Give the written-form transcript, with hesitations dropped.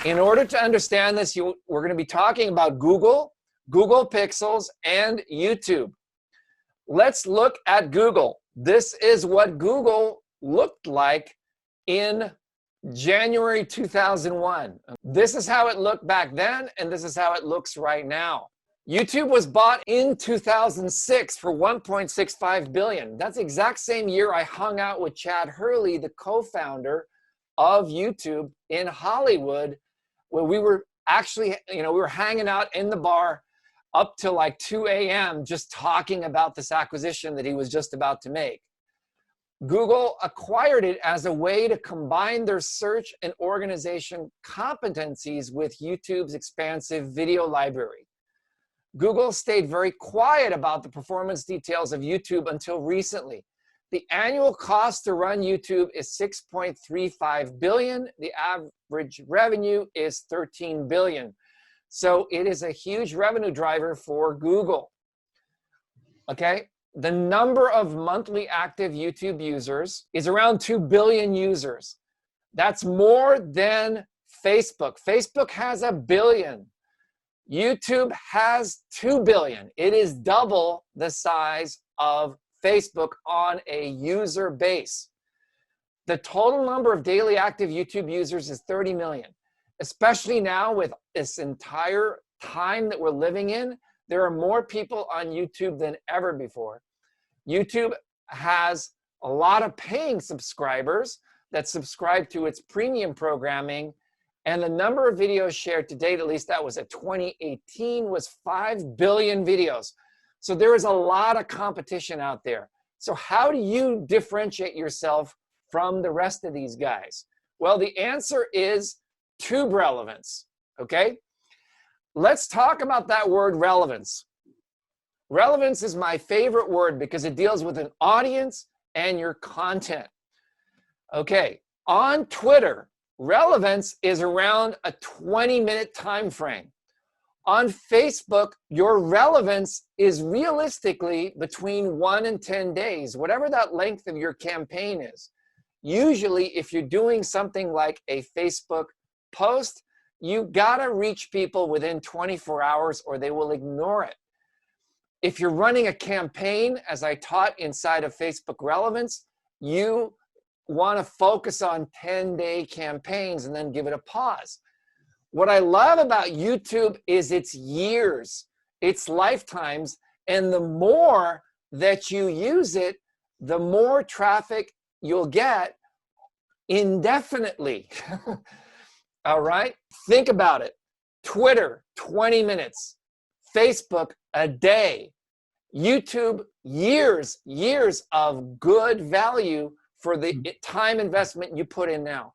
In order to understand this, we're going to be talking about Google, Google Pixels, and YouTube. Let's look at Google. This is what Google looked like in January 2001. This is how it looked back then, and this is how it looks right now. YouTube was bought in 2006 for $1.65 billion. That's the exact same year I hung out with Chad Hurley, the co-founder of YouTube, in Hollywood, where we were actually, we were hanging out in the bar up till like 2 a.m. just talking about this acquisition that he was just about to make. Google acquired it as a way to combine their search and organization competencies with YouTube's expansive video library. Google stayed very quiet about the performance details of YouTube until recently. The annual cost to run YouTube is $6.35 billion. The average revenue is $13 billion. So it is a huge revenue driver for Google. Okay? The number of monthly active YouTube users is around 2 billion users. That's more than Facebook. Facebook has 1 billion. YouTube has 2 billion. It is double the size of Facebook on a user base. The total number of daily active YouTube users is 30 million. Especially now with this entire time that we're living in, there are more people on YouTube than ever before. YouTube has a lot of paying subscribers that subscribe to its premium programming, and the number of videos shared to date, at least that was at 2018, was 5 billion videos. So there is a lot of competition out there. So how do you differentiate yourself from the rest of these guys? Well, the answer is tube relevance, okay? Let's talk about that word relevance. Relevance is my favorite word because it deals with an audience and your content. Okay, on Twitter, relevance is around a 20-minute time frame. On Facebook, your relevance is realistically between 1 and 10 days, whatever that length of your campaign is. Usually, if you're doing something like a Facebook post, you gotta reach people within 24 hours or they will ignore it. If you're running a campaign, as I taught inside of Facebook Relevance, you want to focus on 10-day campaigns and then give it a pause. What I love about YouTube is its years, its lifetimes, and the more that you use it, the more traffic you'll get indefinitely. All right? Think about it. Twitter, 20 minutes. Facebook, a day. YouTube, years of good value for the time investment you put in now.